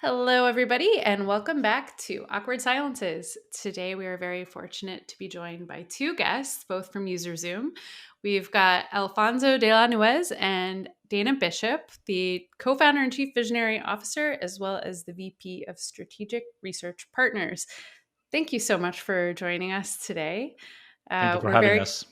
Hello, everybody, and welcome back to Awkward Silences. Today, we are very fortunate to be joined by two guests, both from UserZoom. We've got Alfonso de la Nuez and Dana Bishop, the co-founder and chief visionary officer, as well as the VP of Strategic Research Partners. Thank you so much for joining us today. Thank you for having us.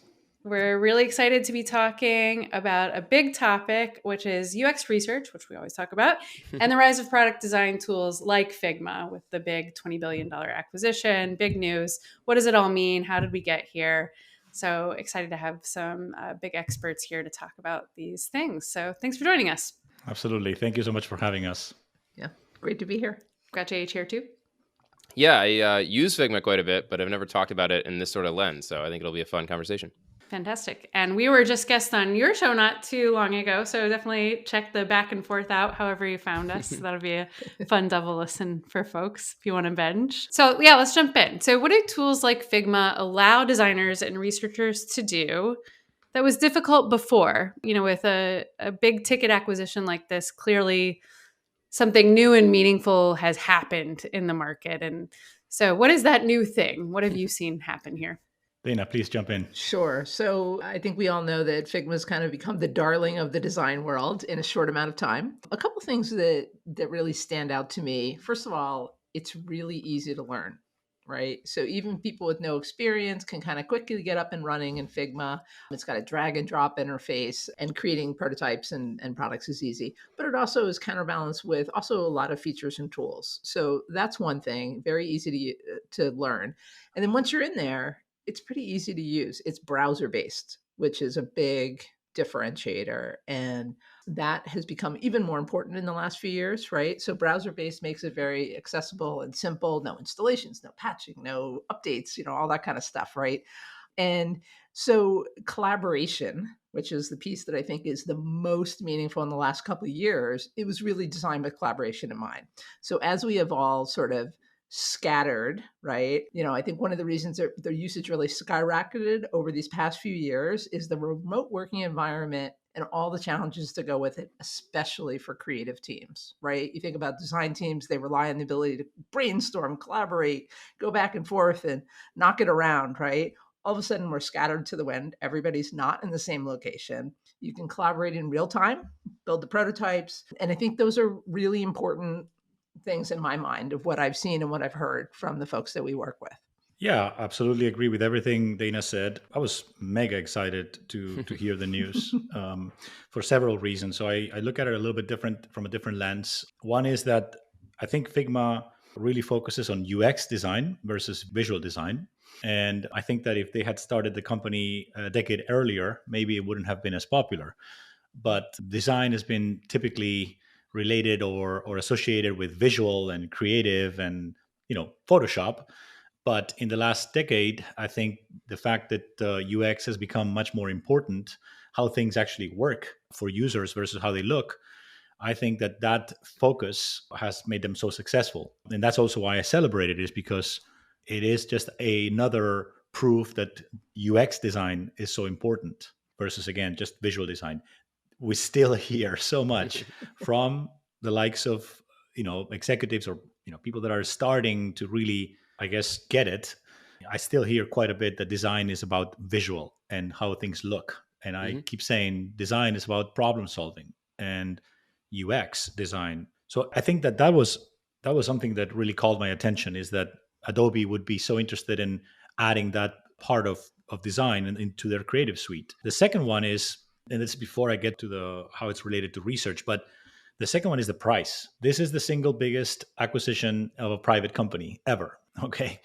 We're really excited to be talking about a big topic, which is UX research, which we always talk about, and the rise of product design tools like Figma with the big $20 billion acquisition, big news. What does it all mean? How did we get here? So excited to have some big experts here to talk about these things. So thanks for joining us. Absolutely. Thank you so much for having us. Yeah, great to be here. Got JH here too. Yeah, I use Figma quite a bit, but I've never talked about it in this sort of lens. So I think it'll be a fun conversation. Fantastic. And we were just guests on your show not too long ago. So definitely check the back and forth out, however you found us. That'll be a fun double listen for folks if you want to binge. So yeah, let's jump in. So what do tools like Figma allow designers and researchers to do that was difficult before? With a big ticket acquisition like this, clearly something new and meaningful has happened in the market. And so what is that new thing? What have you seen happen here? Dana, please jump in. Sure. So I think we all know that Figma's kind of become the darling of the design world in a short amount of time. A couple things that really stand out to me. First of all, it's really easy to learn, right? So even people with no experience can kind of quickly get up and running in Figma. It's got a drag and drop interface, and creating prototypes and products is easy. But it also is counterbalanced with also a lot of features and tools. So that's one thing, very easy to learn. And then once you're in there, it's pretty easy to use. It's browser based, which is a big differentiator. And that has become even more important in the last few years, right? So browser based makes it very accessible and simple. No installations, no patching, no updates, all that kind of stuff, right? And so collaboration, which is the piece that I think is the most meaningful in the last couple of years, it was really designed with collaboration in mind. So as we have all sort of scattered, right? I think one of the reasons their usage really skyrocketed over these past few years is the remote working environment and all the challenges to go with it, especially for creative teams, right? You think about design teams, they rely on the ability to brainstorm, collaborate, go back and forth and knock it around, right? All of a sudden we're scattered to the wind. Everybody's not in the same location. You can collaborate in real time, build the prototypes. And I think those are really important things in my mind of what I've seen and what I've heard from the folks that we work with. Yeah, absolutely agree with everything Dana said. I was mega excited to hear the news for several reasons. So I look at it a little bit different from a different lens. One is that I think Figma really focuses on UX design versus visual design. And I think that if they had started the company a decade earlier, maybe it wouldn't have been as popular. But design has been typically related or associated with visual and creative and Photoshop. But in the last decade, I think the fact that UX has become much more important, how things actually work for users versus how they look, I think that focus has made them so successful. And that's also why I celebrate it, is because it is just another proof that UX design is so important versus, again, just visual design. We still hear so much from the likes of executives or people that are starting to really, I guess, get it. I still hear quite a bit that design is about visual and how things look. And I keep saying design is about problem solving and UX design. So I think that was something that really called my attention, is that Adobe would be so interested in adding that part of design into their creative suite. The second one is, and this is before I get to how it's related to research, but the second one is the price. This is the single biggest acquisition of a private company ever. Okay.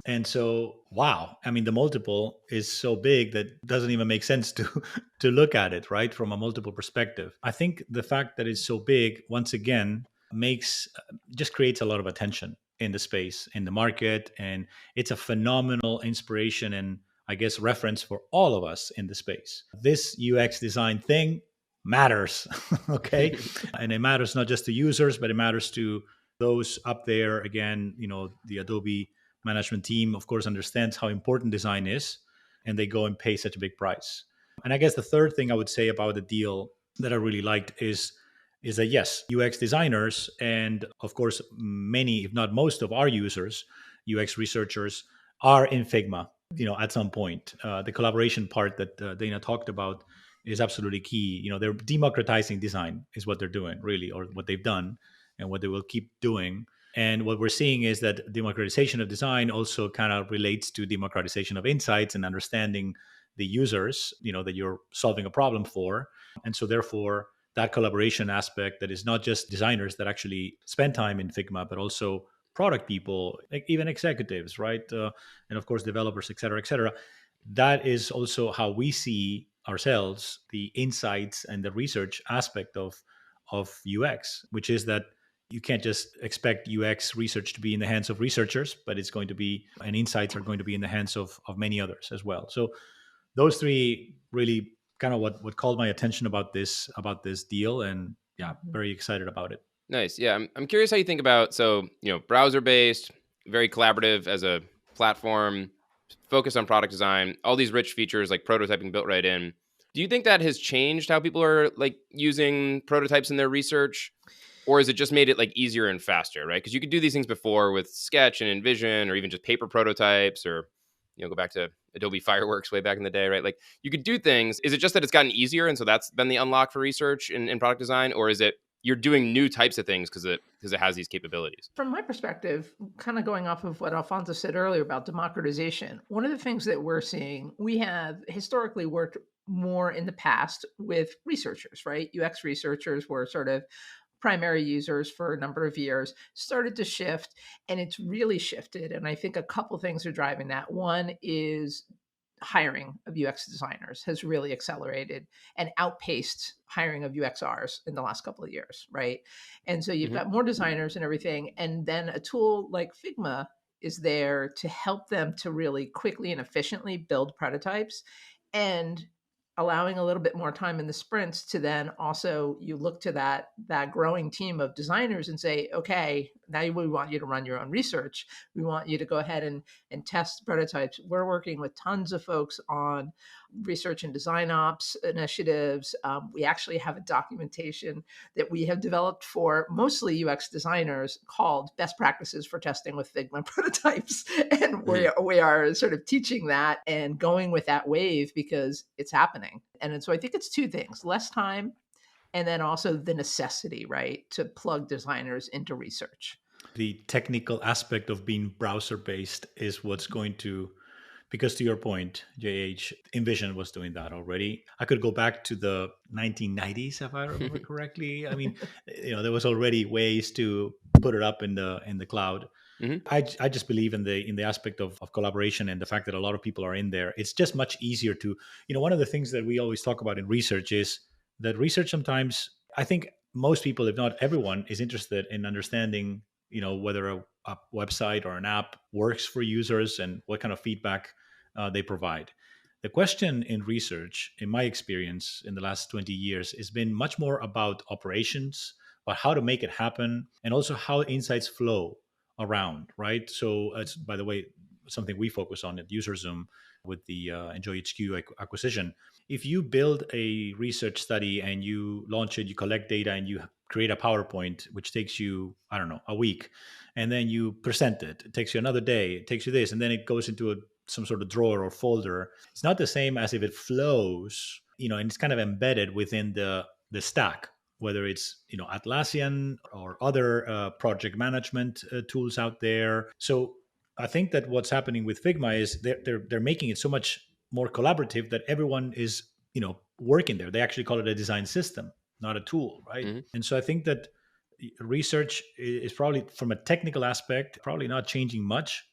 And so, wow. I mean, the multiple is so big that it doesn't even make sense to look at it, right? From a multiple perspective. I think the fact that it's so big, once again, just creates a lot of attention in the space, in the market. And it's a phenomenal inspiration and, I guess, reference for all of us in the space. This UX design thing matters, okay? And it matters not just to users, but it matters to those up there. Again, the Adobe management team, of course, understands how important design is, and they go and pay such a big price. And I guess the third thing I would say about the deal that I really liked is is that yes, UX designers and of course many, if not most of our users, UX researchers are in Figma, at some point. The collaboration part that Dana talked about is absolutely key. They're democratizing design is what they're doing really, or what they've done and what they will keep doing. And what we're seeing is that democratization of design also kind of relates to democratization of insights and understanding the users, that you're solving a problem for. And so therefore, that collaboration aspect that is not just designers that actually spend time in Figma, but also product people, like even executives, right? And of course, developers, et cetera, et cetera. That is also how we see ourselves, the insights and the research aspect of UX, which is that you can't just expect UX research to be in the hands of researchers, but it's going to be, and insights are going to be in the hands of many others as well. So those three really kind of what called my attention about this deal, and yeah, very excited about it. Nice. Yeah, I'm curious how you think about, so browser based, very collaborative as a platform, focus on product design, all these rich features like prototyping built right in. Do you think that has changed how people are like using prototypes in their research? Or has it just made it like easier and faster, right? Because you could do these things before with Sketch and InVision, or even just paper prototypes, or go back to Adobe Fireworks way back in the day, right? Like you could do things. Is it just that it's gotten easier, and so that's been the unlock for research in product design, or is it you're doing new types of things because it has these capabilities? From my perspective, kind of going off of what Alfonso said earlier about democratization, one of the things that we're seeing, we have historically worked more in the past with researchers, right? UX researchers were sort of primary users for a number of years, started to shift, and it's really shifted. And I think a couple things are driving that. One is hiring of UX designers has really accelerated and outpaced hiring of UXRs in the last couple of years, right? And so you've got more designers and everything. And then a tool like Figma is there to help them to really quickly and efficiently build prototypes, and allowing a little bit more time in the sprints to then also you look to that growing team of designers and say, okay, now we want you to run your own research. We want you to go ahead and test prototypes. We're working with tons of folks on research and design ops initiatives. We actually have a documentation that we have developed for mostly UX designers called Best Practices for Testing with Figma Prototypes. And we are sort of teaching that and going with that wave because it's happening. And so I think it's two things: less time, and then also the necessity, right, to plug designers into research. The technical aspect of being browser based is what's going to, because to your point, JH, InVision was doing that already. I could go back to the 1990s, if I remember correctly. I mean, there was already ways to put it up in the cloud. I just believe in the aspect of collaboration and the fact that a lot of people are in there. It's just much easier to, one of the things that we always talk about in research is that research sometimes, I think most people, if not everyone, is interested in understanding, whether a website or an app works for users and what kind of feedback they provide. The question in research, in my experience in the last 20 years, has been much more about operations, about how to make it happen, and also how insights flow around, right? So it's, by the way, something we focus on at UserZoom with the Enjoy HQ acquisition. If you build a research study and you launch it, you collect data and you create a PowerPoint, which takes you, I don't know, a week, and then you present it. It takes you another day. It takes you this, and then it goes into some sort of drawer or folder. It's not the same as if it flows, and it's kind of embedded within the stack, whether it's Atlassian or other project management tools out there. So I think that what's happening with Figma is they're making it so much more collaborative that everyone is working there. They actually call it a design system, not a tool, right? And so I think that research is probably, from a technical aspect, probably not changing much.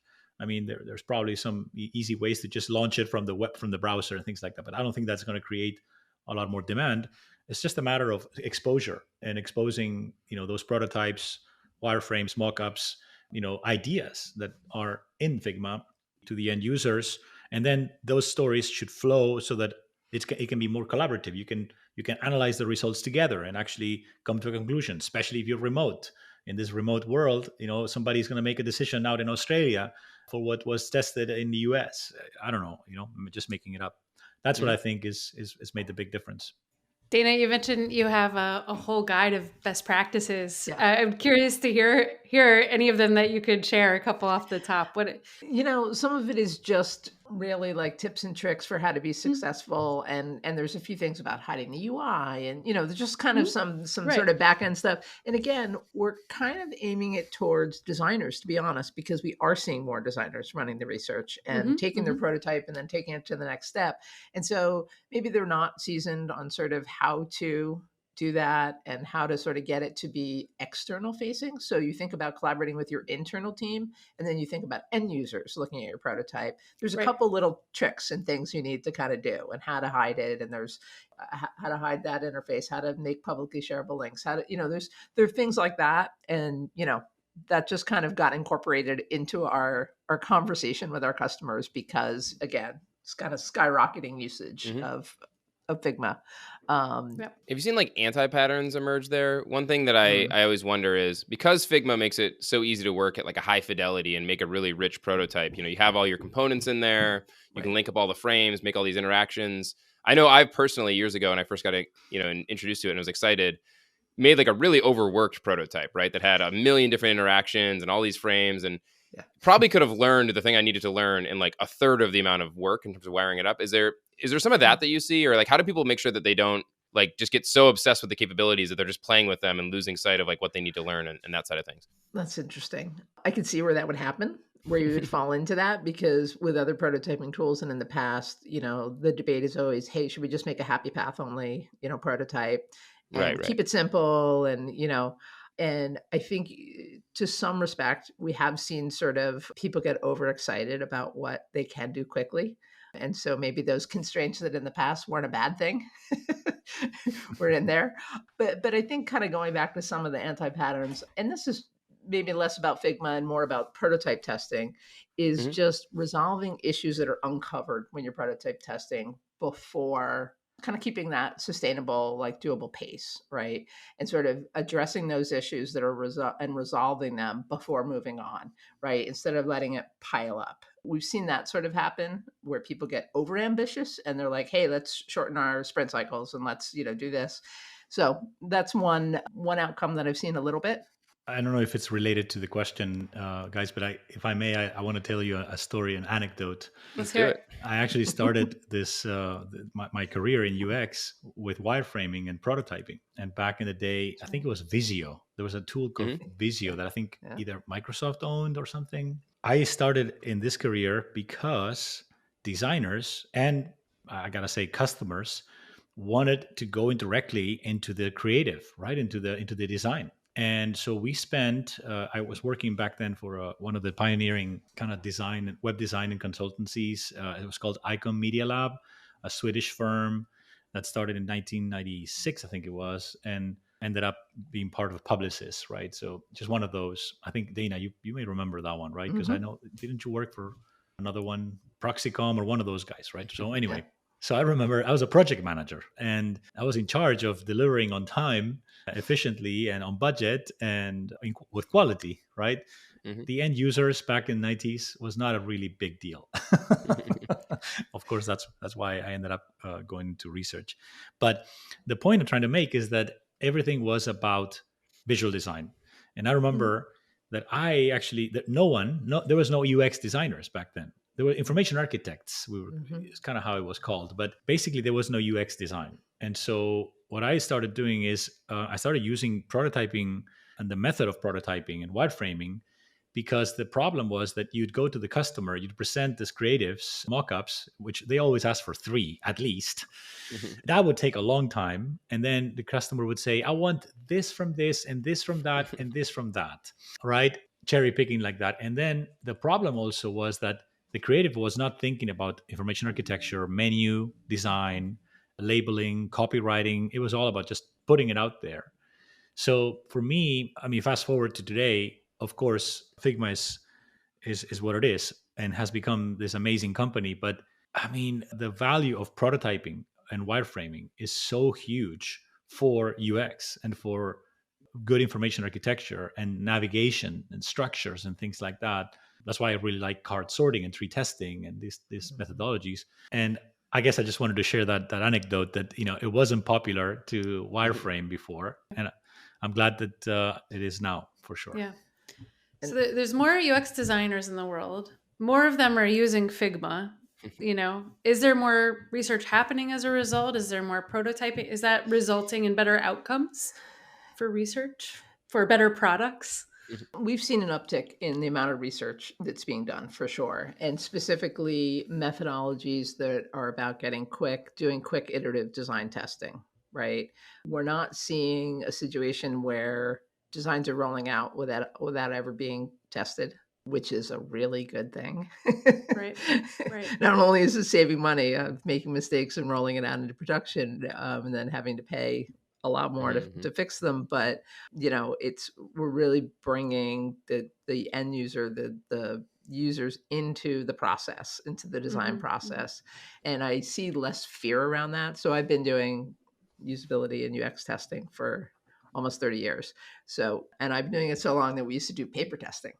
I mean, there's probably some easy ways to just launch it from the web, from the browser and things like that. But I don't think that's going to create a lot more demand. It's just a matter of exposure and exposing, those prototypes, wireframes, mockups, ideas that are in Figma to the end users. And then those stories should flow so that it can be more collaborative. You can analyze the results together and actually come to a conclusion, especially if you're remote. In this remote world, somebody's going to make a decision out in Australia for what was tested in the US. I don't know, I'm just making it up. That's what I think is made the big difference. Dana, you mentioned you have a whole guide of best practices. Yeah. I'm curious to hear any of them that you could share. A couple off the top. What? Some of it is just really like tips and tricks for how to be successful, and there's a few things about hiding the UI, and there's just kind of some Right. sort of back end stuff. And again, we're kind of aiming it towards designers, to be honest, because we are seeing more designers running the research and taking their prototype and then taking it to the next step. And so maybe they're not seasoned on sort of how to do that and how to sort of get it to be external facing. So you think about collaborating with your internal team, and then you think about end users looking at your prototype. There's a couple little tricks and things you need to kind of do, and how to hide it. And there's how to hide that interface, how to make publicly shareable links, how to, there are things like that. And, that just kind of got incorporated into our conversation with our customers, because again, it's kind of skyrocketing usage of Figma. Have you seen like anti-patterns emerge there? One thing that I always wonder is, because Figma makes it so easy to work at like a high fidelity and make a really rich prototype, you have all your components in there, you can link up all the frames, make all these interactions. I know I personally, years ago, when I first got introduced to it and was excited, made like a really overworked prototype, right? That had a million different interactions and all these frames, and probably could have learned the thing I needed to learn in like a third of the amount of work in terms of wiring it up. Is there some of that you see, or like how do people make sure that they don't like just get so obsessed with the capabilities that they're just playing with them and losing sight of like what they need to learn and that side of things? That's interesting. I could see where that would happen, where you would fall into that, because with other prototyping tools and in the past, the debate is always, hey, should we just make a happy path only, prototype and Right. keep it simple? And I think to some respect, we have seen sort of people get overexcited about what they can do quickly. And so maybe those constraints that in the past weren't a bad thing were in there. But I think kind of going back to some of the anti-patterns, and this is maybe less about Figma and more about prototype testing, is just resolving issues that are uncovered when you're prototype testing before, kind of keeping that sustainable, like doable pace, right? And sort of addressing those issues that are resolving them before moving on, right? Instead of letting it pile up. We've seen that sort of happen where people get over ambitious and they're like, hey, let's shorten our sprint cycles and let's, do this. So that's one outcome that I've seen a little bit. I don't know if it's related to the question, guys, but if I may, I want to tell you a story, an anecdote. Let's hear it. I actually started this my career in UX with wireframing and prototyping. And back in the day, I think it was Visio. There was a tool called Visio that I think either Microsoft owned or something. I started in this career because designers and, I gotta say, customers wanted to go directly into the creative, right, into the design. And so we spent, I was working back then for one of the pioneering kind of web design and consultancies. It was called Icon Media Lab, a Swedish firm that started in 1996, I think it was, and ended up being part of Publicis, right? So just one of those. I think, Dana, you may remember that one, right? Because I know, didn't you work for another one, Proxicom or one of those guys, right? So anyway. So I remember I was a project manager and I was in charge of delivering on time, efficiently, and on budget, and with quality, right? The end users back in the 90s was not a really big deal. Of course, that's why I ended up going into research. But the point I'm trying to make is that everything was about visual design. And I remember that there was no UX designers back then. There were information architects. It's kind of how it was called, but basically there was no UX design. And so what I started doing is I started using prototyping and the method of prototyping and wireframing, because the problem was that you'd go to the customer, you'd present these creatives, mock-ups, which they always ask for 3 at least. That would take a long time. And then the customer would say, I want this from this and this from that and this from that, right? Cherry picking like that. And then the problem also was that the creative was not thinking about information architecture, menu design, labeling, copywriting. It was all about just putting it out there. So for me, I mean, fast forward to today, of course, Figma is what it is and has become this amazing company. But I mean, the value of prototyping and wireframing is so huge for UX and for good information architecture and navigation and structures and things like that. That's why I really like card sorting and tree testing and these methodologies. And I guess I just wanted to share that anecdote that it wasn't popular to wireframe before, and I'm glad that it is now for sure. Yeah. So there's more UX designers in the world. More of them are using Figma. Is there more research happening as a result? Is there more prototyping? Is that resulting in better outcomes for research, for better products? We've seen an uptick in the amount of research that's being done for sure, and specifically methodologies that are about doing quick iterative design testing, right? We're not seeing a situation where designs are rolling out without ever being tested, which is a really good thing. Right. Not only is it saving money of making mistakes and rolling it out into production, and then having to pay a lot more to fix them, but we're really bringing the end user, the users into the process, into the design process, and I see less fear around that. So I've been doing usability and UX testing for almost 30 years. So, and I've been doing it so long that we used to do paper testing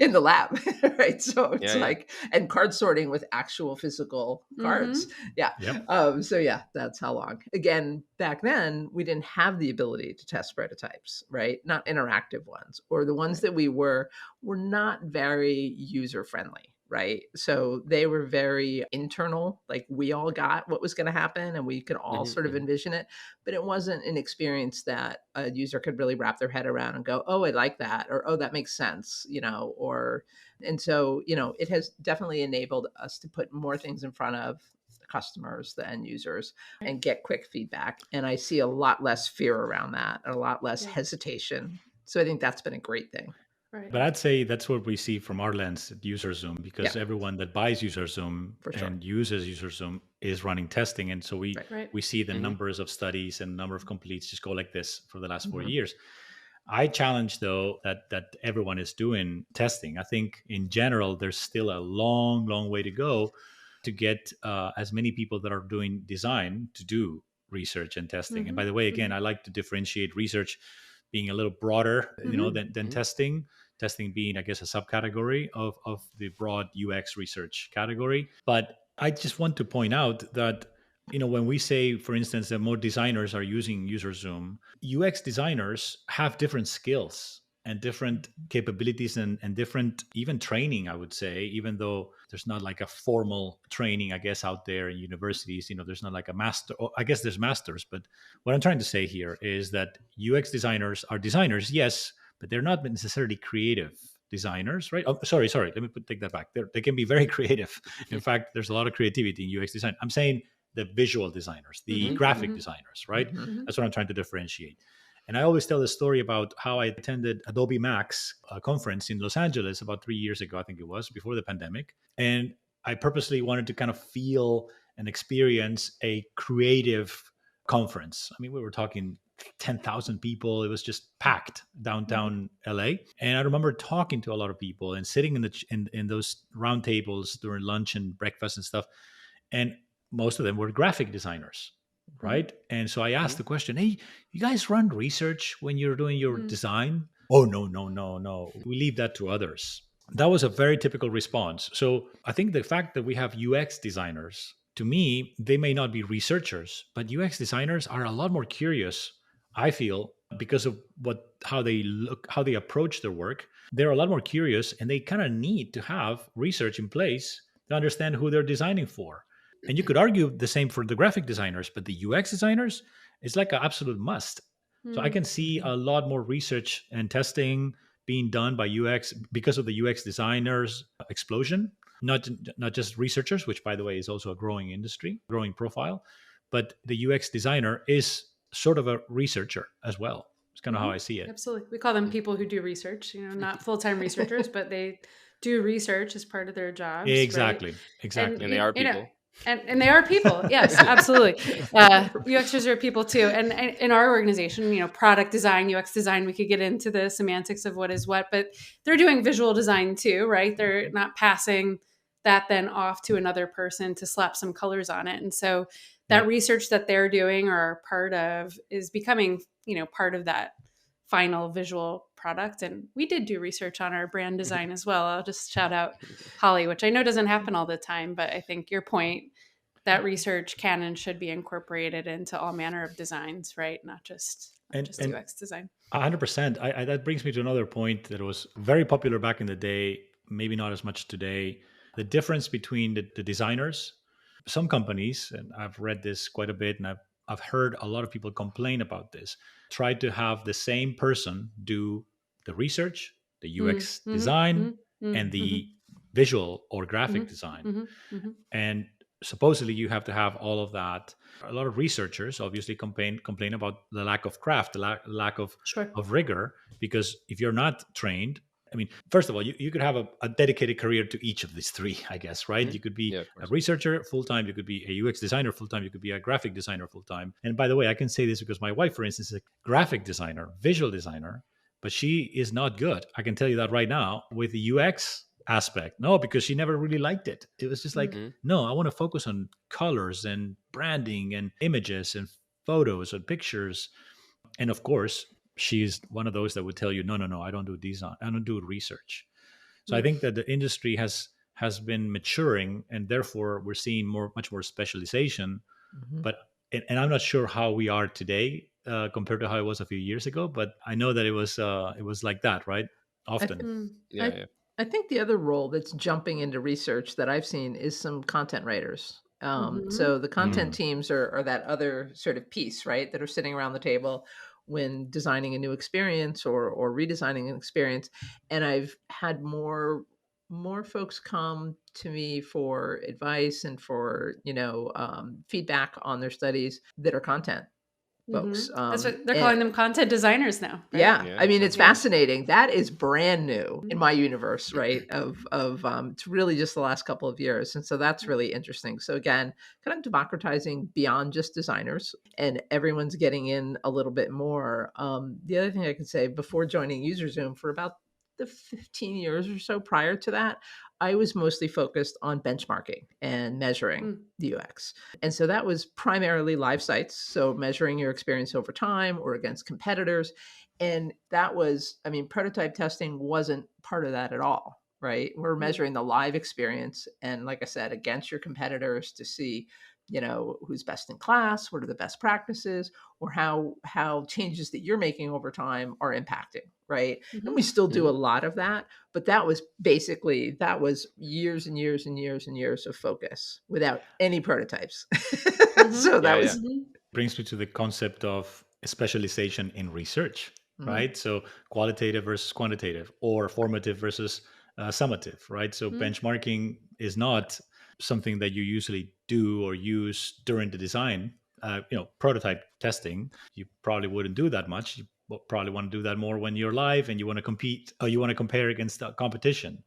in the lab, right? So it's and card sorting with actual physical cards. Yeah. Yep. So yeah, that's how long. Again, back then we didn't have the ability to test prototypes, right? Not interactive ones, or the ones that we were not very user friendly. Right. So they were very internal, like we all got what was going to happen and we could all sort of envision it, but it wasn't an experience that a user could really wrap their head around and go, oh, I like that, or, oh, that makes sense, and so, it has definitely enabled us to put more things in front of the customers, the end users, and get quick feedback. And I see a lot less fear around that, a lot less hesitation. So I think that's been a great thing. Right. But I'd say that's what we see from our lens at UserZoom, because everyone that buys UserZoom and uses UserZoom is running testing. And so we see the numbers of studies and number of completes just go like this for the last 4 years. I challenge, though, that everyone is doing testing. I think in general, there's still a long, long way to go to get as many people that are doing design to do research and testing. And by the way, again, I like to differentiate research being a little broader, than testing. Testing being, I guess, a subcategory of the broad UX research category. But I just want to point out that, when we say, for instance, that more designers are using UserZoom, UX designers have different skills and different capabilities and different even training, I would say, even though there's not like a formal training, I guess, out there in universities, there's not like a master, or I guess there's masters. But what I'm trying to say here is that UX designers are designers, yes, but they're not necessarily creative designers, right? Oh, sorry. Let me take that back. They can be very creative. In fact, there's a lot of creativity in UX design. I'm saying the visual designers, the graphic designers, right? That's what I'm trying to differentiate. And I always tell the story about how I attended Adobe Max conference in Los Angeles about 3 years ago, I think it was, before the pandemic. And I purposely wanted to kind of feel and experience a creative conference. I mean, we were talking 10,000 people. It was just packed downtown LA. And I remember talking to a lot of people and sitting in those round tables during lunch and breakfast and stuff. And most of them were graphic designers, right? And so I asked the question, hey, you guys run research when you're doing your design? Oh, no. We leave that to others. That was a very typical response. So I think the fact that we have UX designers, to me, they may not be researchers, but UX designers are a lot more curious, I feel, because of how they look, how they approach their work. They're a lot more curious, and they kind of need to have research in place to understand who they're designing for. And you could argue the same for the graphic designers, but the UX designers, it's like an absolute must. So I can see a lot more research and testing being done by UX because of the UX designers explosion, not just researchers, which, by the way, is also a growing industry, growing profile, but the UX designer is sort of a researcher as well. It's kind of how I see it. Absolutely. We call them people who do research, not full-time researers, but they do research as part of their jobs. Exactly. Right? Exactly. And they are people. And they are people. Yes, absolutely. UXers are people too. And in our organization, product design, UX design, we could get into the semantics of what is what, but they're doing visual design too, right? They're not passing that then off to another person to slap some colors on it. And so that research that they're doing or are part of is becoming, part of that final visual product. And we did do research on our brand design as well. I'll just shout out Holly, which I know doesn't happen all the time, but I think your point that research can and should be incorporated into all manner of designs, right? Not just And UX design. 100%. That brings me to another point that was very popular back in the day, maybe not as much today. The difference between the designers, some companies, and I've read this quite a bit, and I've heard a lot of people complain about this, try to have the same person do the research, the UX design, and the visual or graphic design. And supposedly you have to have all of that. A lot of researchers obviously complain about the lack of craft, the lack of rigor, because if you're not trained, I mean, first of all, you could have a dedicated career to each of these three, I guess, right? You could be a researcher full-time, you could be a UX designer full-time, you could be a graphic designer full-time. And by the way, I can say this because my wife, for instance, is a graphic designer, visual designer, but she is not good. I can tell you that right now with the UX aspect. No, because she never really liked it. It was just like, no, I want to focus on colors and branding and images and photos and pictures. And of course, she's one of those that would tell you, no, I don't do design. I don't do research. So I think that the industry has been maturing, and therefore we're seeing much more specialization. But and I'm not sure how we are today compared to how it was a few years ago. But I know that it was like that, right? Often. I think the other role that's jumping into research that I've seen is some content writers. So the content teams are that other sort of piece, right, that are sitting around the table when designing a new experience or redesigning an experience. And I've had more folks come to me for advice and for feedback on their studies that are content folks. That's what they're calling them, content designers now. Right? Yeah, I mean, it's fascinating. That is brand new in my universe, right? Of it's really just the last couple of years, and so that's really interesting. So again, kind of democratizing beyond just designers, and everyone's getting in a little bit more. The other thing I can say, before joining UserZoom, for about the 15 years or so prior to that, I was mostly focused on benchmarking and measuring the UX. And so that was primarily live sites. So measuring your experience over time or against competitors. And that was, I mean, prototype testing wasn't part of that at all, right? We're measuring the live experience. And like I said, against your competitors to see, who's best in class, what are the best practices, or how changes that you're making over time are impacting, right? And we still do a lot of that, but that was years and years and years and years of focus without any prototypes. So that brings me to the concept of specialization in research, right? So qualitative versus quantitative, or formative versus summative, right? So benchmarking is not something that you usually do or use during the design. Prototype testing, you probably wouldn't do that much. You probably want to do that more when you're live and you want to compete, or you want to compare against the competition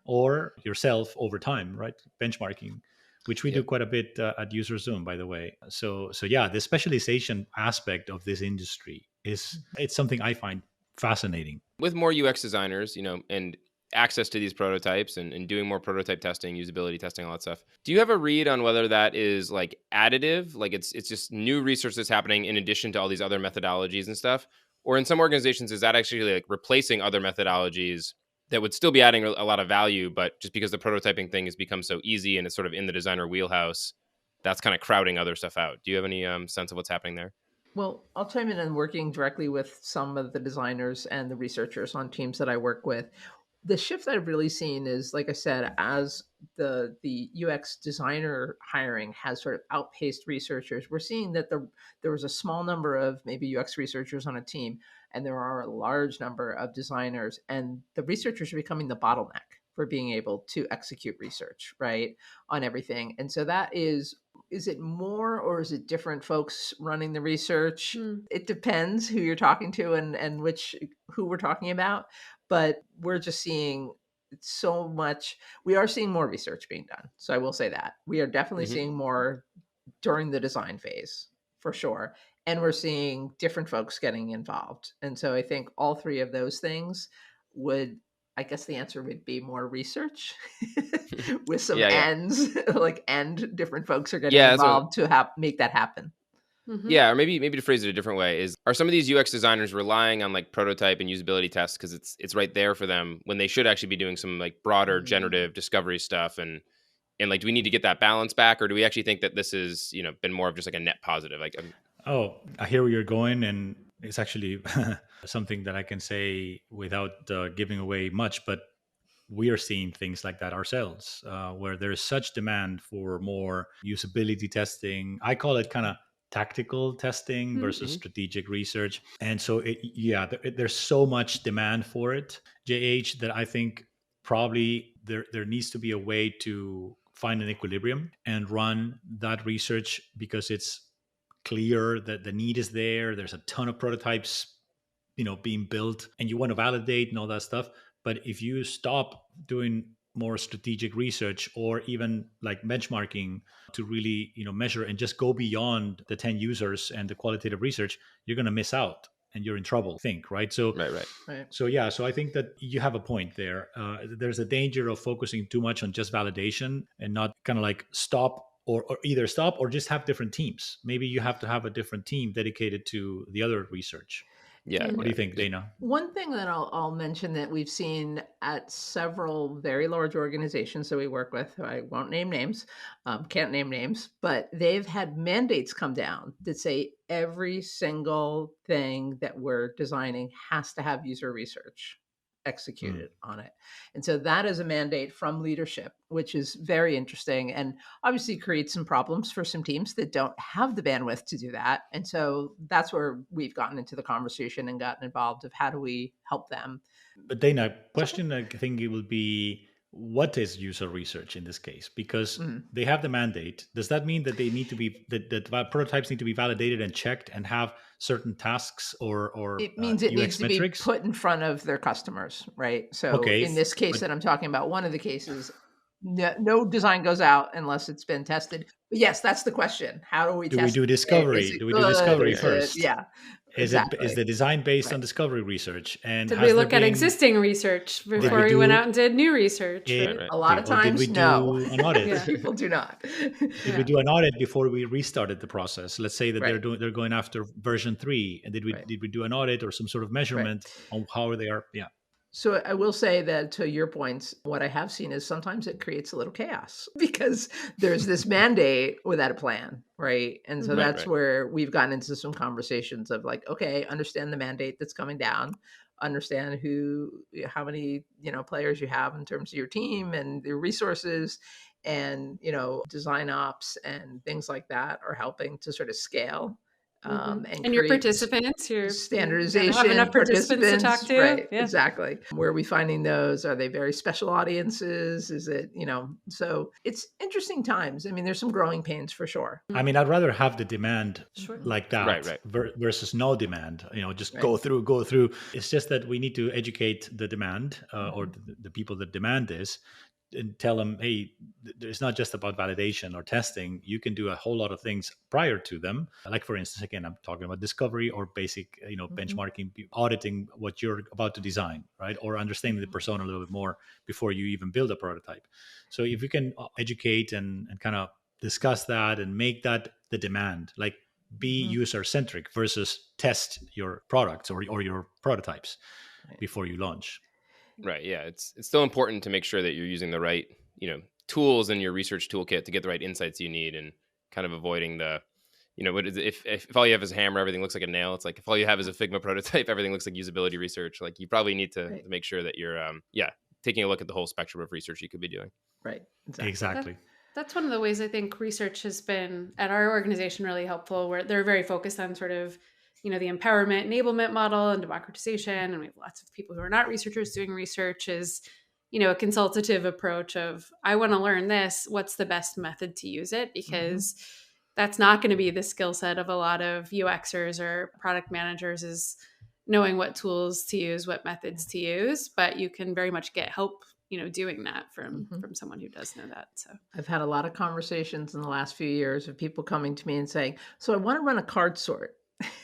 or yourself over time, right? Benchmarking, which we do quite a bit at UserZoom, by the way. So yeah, the specialization aspect of this industry it's something I find fascinating. With more UX designers, and access to these prototypes and doing more prototype testing, usability testing, all that stuff. Do you have a read on whether that is like additive, like it's just new research that's happening in addition to all these other methodologies and stuff? Or in some organizations, is that actually like replacing other methodologies that would still be adding a lot of value, but just because the prototyping thing has become so easy and it's sort of in the designer wheelhouse, that's kind of crowding other stuff out? Do you have any sense of what's happening there? Well, I'll chime in and working directly with some of the designers and the researchers on teams that I work with. The shift that I've really seen is, like I said, as the UX designer hiring has sort of outpaced researchers, we're seeing that there was a small number of maybe UX researchers on a team, and there are a large number of designers, and the researchers are becoming the bottleneck for being able to execute research, right, on everything. And so that is it more or is it different folks running the research? It depends who you're talking to and who we're talking about. But we're just seeing so much. We are seeing more research being done. So I will say that. We are definitely seeing more during the design phase, for sure. And we're seeing different folks getting involved. And so I think all three of those things I guess the answer would be more research with some ends, and different folks are getting involved to make that happen. Yeah, or maybe to phrase it a different way are some of these UX designers relying on like prototype and usability tests because it's right there for them when they should actually be doing some like broader generative discovery stuff and And like, do we need to get that balance back, or do we actually think that this is, been more of just like a net positive? Like, Oh, I hear where you're going, and it's actually something that I can say without giving away much, but we are seeing things like that ourselves, where there is such demand for more usability testing. I call it kind of tactical testing versus strategic research. And so, there's so much demand for it, JH, that I think probably there needs to be a way to find an equilibrium and run that research because it's clear that the need is there. There's a ton of prototypes, being built, and you want to validate and all that stuff. But if you stop doing more strategic research or even like benchmarking to really, measure and just go beyond the 10 users and the qualitative research, you're going to miss out and you're in trouble, right? So right. So I think that you have a point there. There's a danger of focusing too much on just validation and not kind of like stop or either stop or just have different teams. Maybe you have to have a different team dedicated to the other research. Yeah. What do you think, Dana? One thing that I'll mention that we've seen at several very large organizations that we work with, I won't name names, can't name names, but they've had mandates come down that say every single thing that we're designing has to have user research executed on it. And so that is a mandate from leadership, which is very interesting and obviously creates some problems for some teams that don't have the bandwidth to do that. And so that's where we've gotten into the conversation and gotten involved of how do we help them. But Dana, question I think it will be, what is user research in this case? Because they have the mandate. Does that mean that they need to be that prototypes need to be validated and checked and have certain tasks or it means it UX needs to metrics? be put in front of their customers, right? So Okay, in this case that I'm talking about, one of the cases, no design goes out unless it's been tested. But yes, that's the question. How do we do test we do it? discovery? Is it Do we do good? discovery Is it- first? yeah, Is exactly. the design based Right. on discovery research? And Did has we there look at been- existing research before we we went do- out and did new research? Right? Right. A lot of or did times, we no. do an audit? Yeah. People do not. Did we do an audit before we restarted the process? Let's say that Right. they're going after version 3, and did we do an audit or some sort of measurement on how they are? Yeah. So I will say that to your points, what I have seen is sometimes it creates a little chaos because there's this mandate without a plan, right? And so that's where we've gotten into some conversations of like, okay, understand the mandate that's coming down, understand how many, players you have in terms of your team and your resources, and, design ops and things like that are helping to sort of scale. And your participants, your standardization, have enough participants to talk to. right? Yeah. Exactly. Where are we finding those? Are they very special audiences? Is it, so it's interesting times. I mean, there's some growing pains for sure. I mean, I'd rather have the demand like that Right. versus no demand. Just go through. It's just that we need to educate the demand or the people that demand this, and tell them, hey, it's not just about validation or testing. You can do a whole lot of things prior to them. Like, for instance, again, I'm talking about discovery or basic, benchmarking, auditing what you're about to design, right? Or understanding the persona a little bit more before you even build a prototype. So if you can educate and kind of discuss that and make that the demand, like be user-centric versus test your products or your prototypes before you launch. Right. Yeah. It's still important to make sure that you're using the right, tools in your research toolkit to get the right insights you need, and kind of avoiding the, what is it, if all you have is a hammer, everything looks like a nail. It's like if all you have is a Figma prototype, everything looks like usability research. Like you probably need to make sure that you're, taking a look at the whole spectrum of research you could be doing. Right. Exactly. That's one of the ways I think research has been at our organization really helpful, where they're very focused on sort of, the empowerment, enablement model and democratization. And we have lots of people who are not researchers doing research is, a consultative approach of, I want to learn this, what's the best method to use it? Because that's not going to be the skill set of a lot of UXers or product managers, is knowing what tools to use, what methods to use, but you can very much get help doing that from someone who does know that. So I've had a lot of conversations in the last few years of people coming to me and saying, so I want to run a card sort.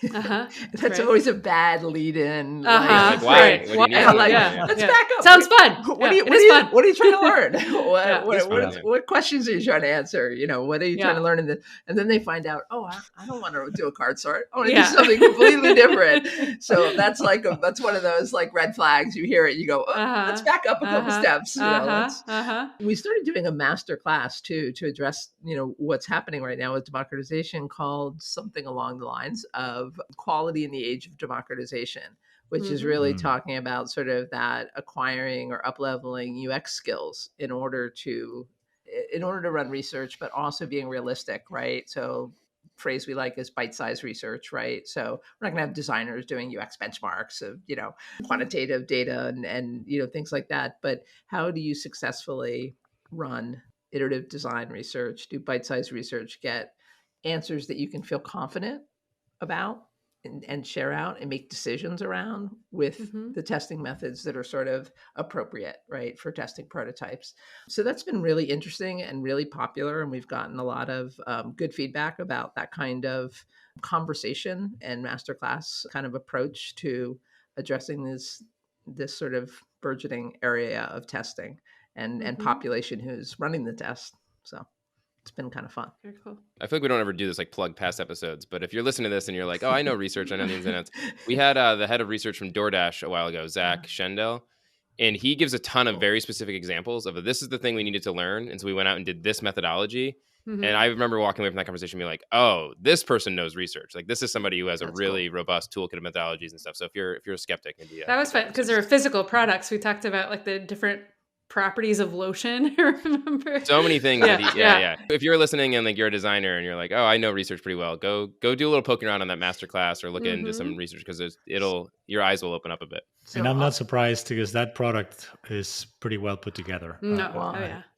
That's right. always a bad lead-in. Like, why? Right. What do you need? And I'm like, Yeah. let's Yeah. back up. Sounds fun. What Yeah, are it is fun. you trying to learn? Yeah. What questions are you trying to answer? What are you trying to learn? And then they find out, oh, I don't want to do a card sort. I want to do something completely different. So that's that's one of those like red flags. You hear it, you go, let's back up a couple steps. We started doing a master class too to address what's happening right now with democratization, called something along the lines of quality in the age of democratization, which is really talking about sort of that acquiring or up-leveling UX skills in order to run research, but also being realistic, right? So phrase we like is bite-sized research, right? So we're not going to have designers doing UX benchmarks of, quantitative data and things like that. But how do you successfully run iterative design research, do bite-sized research, get answers that you can feel confident about and share out and make decisions around with the testing methods that are sort of appropriate, right, for testing prototypes. So that's been really interesting and really popular. And we've gotten a lot of good feedback about that kind of conversation and masterclass kind of approach to addressing this sort of burgeoning area of testing and population who's running the test. So it's been kind of fun. Very cool. I feel like we don't ever do this like plug past episodes, but if you're listening to this and you're like, oh, I know research, I know the ins and outs. We had the head of research from DoorDash a while ago, Zach Schendel, and he gives a ton of very specific examples of this is the thing we needed to learn. And so we went out and did this methodology. And I remember walking away from that conversation being like, oh, this person knows research. Like this is somebody who has a really robust toolkit of methodologies and stuff. So if you're a skeptic, maybe that was fun because there were physical products. We talked about like the different properties of lotion. Remember? So many things. Yeah. If you're listening and like you're a designer and you're like, oh, I know research pretty well, go do a little poking around on that masterclass or look into some research because your eyes will open up a bit. And I'm not surprised because that product is pretty well put together.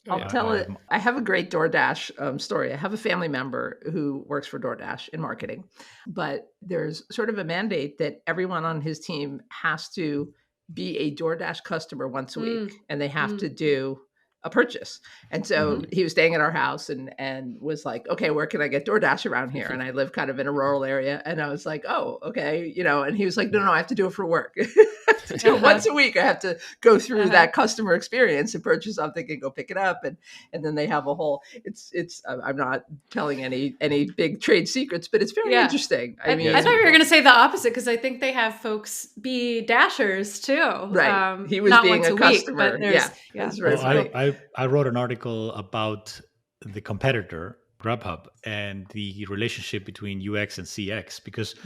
I'll tell it. I have a great DoorDash story. I have a family member who works for DoorDash in marketing, but there's sort of a mandate that everyone on his team has to be a DoorDash customer once a week, and they have to do a purchase. And so he was staying at our house and was like, okay, where can I get DoorDash around here? And I live kind of in a rural area. And I was like, oh, okay. And he was like, no, I have to do it for work. I have to do it once a week. I have to go through that customer experience and purchase something and go pick it up. And then they have a whole, I'm not telling any big trade secrets, but it's very interesting. I mean, I thought you were going to say the opposite because I think they have folks be dashers too. Right. He was not being a customer. I wrote an article about the competitor, Grubhub, and the relationship between UX and CX, because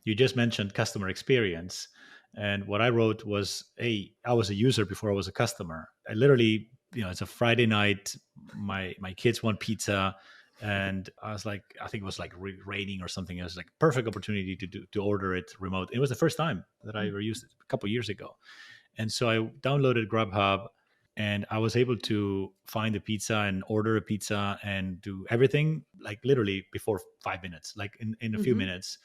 you just mentioned customer experience. And what I wrote was, hey, I was a user before I was a customer. I literally, it's a Friday night, my kids want pizza. And I was like, I think it was like raining or something. It was like perfect opportunity to order it remote. It was the first time that I ever used it a couple of years ago. And so I downloaded Grubhub and I was able to find a pizza and order a pizza and do everything like literally before 5 minutes, like in a few minutes.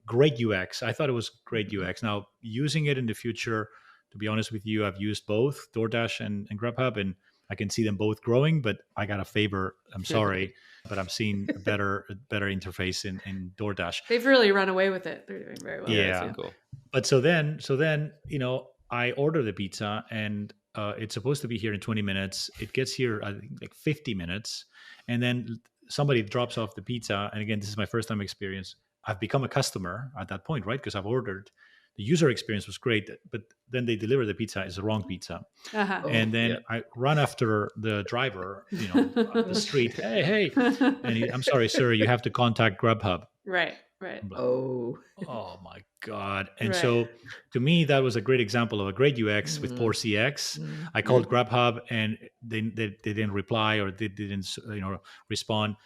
Great UX. I thought it was great UX. Now, using it in the future, to be honest with you, I've used both DoorDash and Grubhub, and I can see them both growing, but I got a favor. I'm sorry, but I'm seeing a better interface in DoorDash. They've really run away with it. They're doing very well. Yeah. Cool. But so then, I order the pizza and it's supposed to be here in 20 minutes. It gets here, I think, like 50 minutes. And then somebody drops off the pizza. And again, this is my first time experience. I've become a customer at that point, right? Because I've ordered. The user experience was great, but then they deliver the pizza is the wrong pizza. And then I run after the driver, on the street. Hey. And I'm sorry, sir, you have to contact Grubhub. Right. Oh my God. And so to me, that was a great example of a great UX with poor CX. I called Grubhub and they didn't reply or they didn't respond.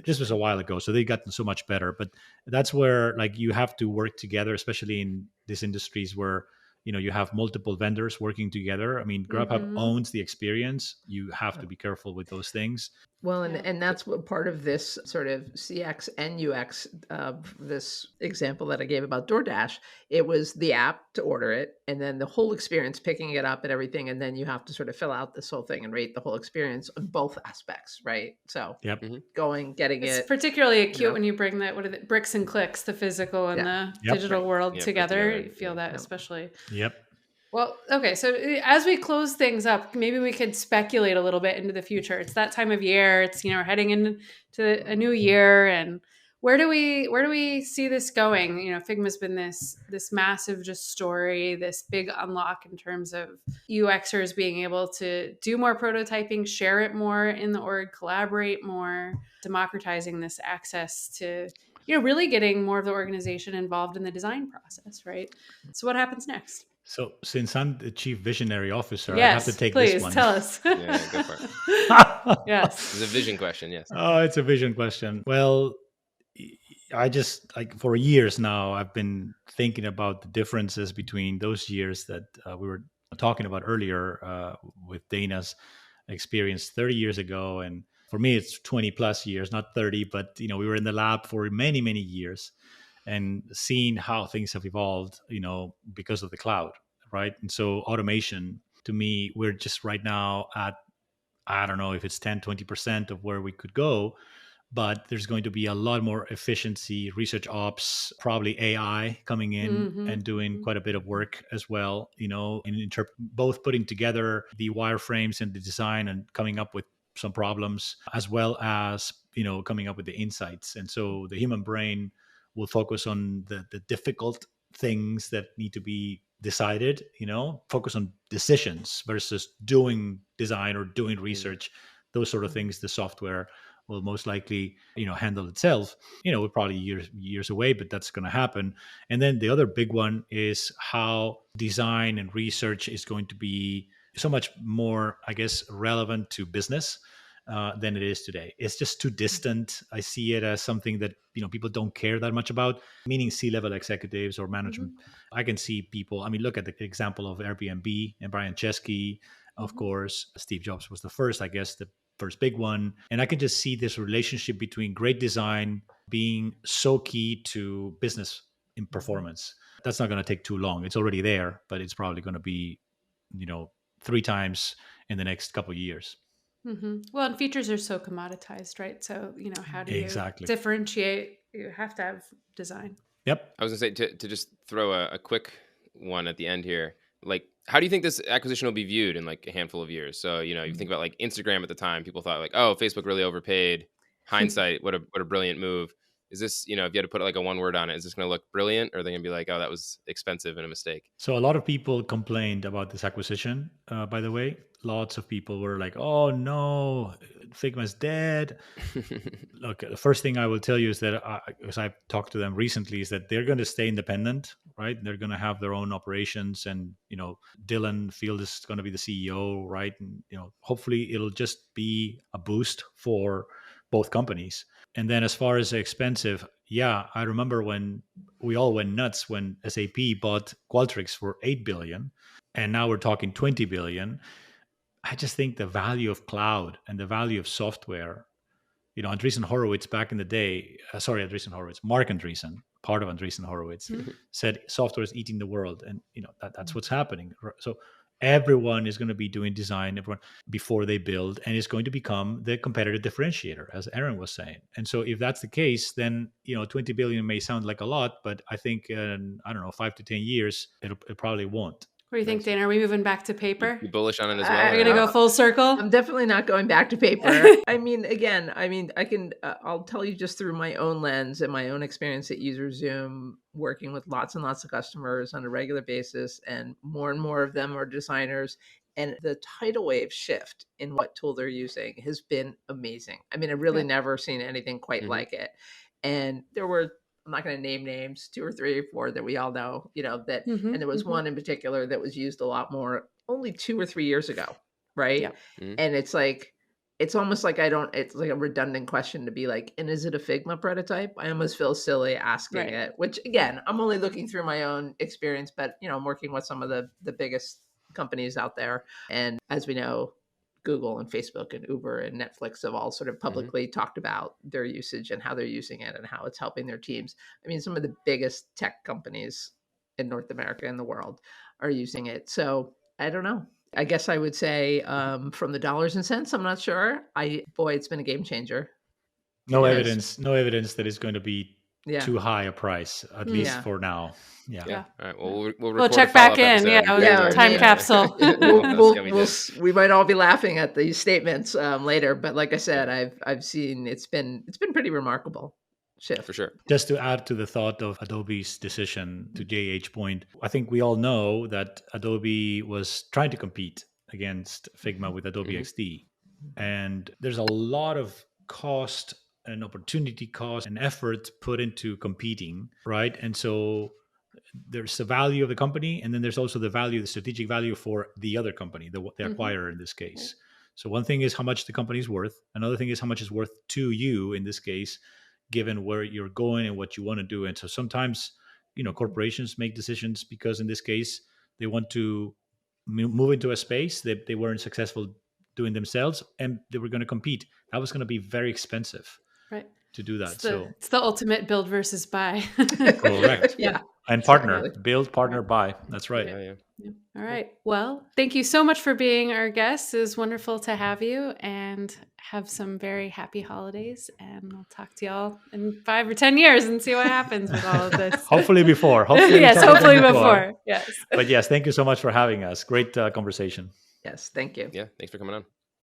This was a while ago, so they've gotten so much better. But that's where like you have to work together, especially in these industries where you have multiple vendors working together. I mean, Grubhub owns the experience. You have to be careful with those things. Well, Yeah. and that's what part of this sort of CX and UX, this example that I gave about DoorDash, it was the app to order it, and then the whole experience, picking it up and everything, and then you have to sort of fill out this whole thing and rate the whole experience on both aspects, right? So Yep. going, getting It's it, particularly you acute know, when you bring that, what are the bricks and clicks, the physical and yeah, the Yep. digital right, world Yeah, put together. together. You feel that yeah. especially. Yep. Well, okay. So as we close things up, maybe we could speculate a little bit into the future. It's that time of year. It's, we're heading into a new year, and where do we see this going? Figma's been this massive just story, this big unlock in terms of UXers being able to do more prototyping, share it more in the org, collaborate more, democratizing this access to really getting more of the organization involved in the design process, right? So what happens next? So since I'm the chief visionary officer, I have to Yes, take this please one. tell us. Yeah, go for it. Yes. It's a vision question. Yes. Oh, it's a vision question. Well, I just like for years now, I've been thinking about the differences between those years that we were talking about earlier with Dana's experience 30 years ago. And for me, it's 20 plus years, not 30, but we were in the lab for many, many years and seeing how things have evolved, because of the cloud, right? And so automation, to me, we're just right now at, I don't know if it's 10, 20% of where we could go, but there's going to be a lot more efficiency, research ops, probably AI coming in and doing quite a bit of work as well, in both putting together the wireframes and the design and coming up with some problems, as well as, coming up with the insights. And so the human brain will focus on the difficult things that need to be decided, focus on decisions versus doing design or doing research, those sort of things. The software will most likely, handle itself. We're probably years away, but that's going to happen. And then the other big one is how design and research is going to be so much more, I guess, relevant to business than it is today. It's just too distant. I see it as something that people don't care that much about, meaning C-level executives or management. I can see people. I mean, look at the example of Airbnb and Brian Chesky. Of course, Steve Jobs was the first, I guess, the first big one. And I can just see this relationship between great design being so key to business in performance. That's not going to take too long. It's already there, but it's probably going to be, 3 times in the next couple of years. Well, and features are so commoditized, right? So, how do you Exactly differentiate? You have to have design. Yep. I was gonna say to just throw a quick one at the end here. Like, how do you think this acquisition will be viewed in like a handful of years? So, you think about like Instagram at the time, people thought like, oh, Facebook really overpaid. Hindsight, what a brilliant move. Is this, if you had to put like a one word on it, is this going to look brilliant, or are they going to be like, oh, that was expensive and a mistake? So a lot of people complained about this acquisition, by the way. Lots of people were like, oh no, Figma's dead. Look, the first thing I will tell you is that, as I've talked to them recently, is that they're going to stay independent, right? They're going to have their own operations, and, Dylan Field is going to be the CEO, right? And, hopefully it'll just be a boost for both companies. And then as far as expensive, yeah, I remember when we all went nuts when SAP bought Qualtrics for 8 billion, and now we're talking 20 billion. I just think the value of cloud and the value of software, Andreessen Horowitz back in the day, Mark Andreessen, part of Andreessen Horowitz, said software is eating the world. And, that's what's happening. So everyone is going to be doing design before they build, and it's going to become the competitive differentiator, as Aaron was saying. And so if that's the case, then 20 billion may sound like a lot, but I think in, I don't know, 5 to 10 years it probably won't. What do you think, Dana? Are we moving back to paper? You bullish on it as Are well? we going to go full circle? I'm definitely not going back to paper. I mean, I can, I'll tell you just through my own lens and my own experience at UserZoom, working with lots and lots of customers on a regular basis, and more of them are designers. And the tidal wave shift in what tool they're using has been amazing. I mean, I've really never seen anything quite like it. And there were, I'm not going to name names, 2 or 3 or 4 that we all know, that, and there was one in particular that was used a lot more only 2 or 3 years ago. Right. Yep. And it's like, it's almost like it's like a redundant question to be like, and is it a Figma prototype? I almost feel silly asking it, which again, I'm only looking through my own experience, but I'm working with some of the biggest companies out there. And as we know, Google and Facebook and Uber and Netflix have all sort of publicly talked about their usage and how they're using it and how it's helping their teams. I mean, some of the biggest tech companies in North America and the world are using it. So I don't know. I guess I would say from the dollars and cents, I'm not sure. It's been a game changer. No evidence that it's going to be Yeah. too high a price, at least for now. Yeah. All right. Well, we'll check back in. Time capsule. We might all be laughing at these statements later, but like I said, I've seen it's been pretty remarkable shift. For sure. Just to add to the thought of Adobe's decision, to JH point, I think we all know that Adobe was trying to compete against Figma with Adobe XD. And there's a lot of cost and opportunity cost and effort put into competing, right? And so there's the value of the company, and then there's also the strategic value for the other company, the acquirer in this case. So one thing is how much the company is worth. Another thing is how much it's worth to you in this case, given where you're going and what you want to do. And so sometimes, corporations make decisions because in this case, they want to move into a space that they weren't successful doing themselves, and they were going to compete. That was going to be very expensive. Right. To do that. It's the ultimate build versus buy. Correct. Yeah. And partner, build, partner, buy. That's right. Yeah. All right. Well, thank you so much for being our guest. It was wonderful to have you, and have some very happy holidays. And we'll talk to y'all in 5 or 10 years and see what happens with all of this. Hopefully before. Yes, hopefully before. Yes. But yes, thank you so much for having us. Great conversation. Yes, thank you. Yeah, thanks for coming on.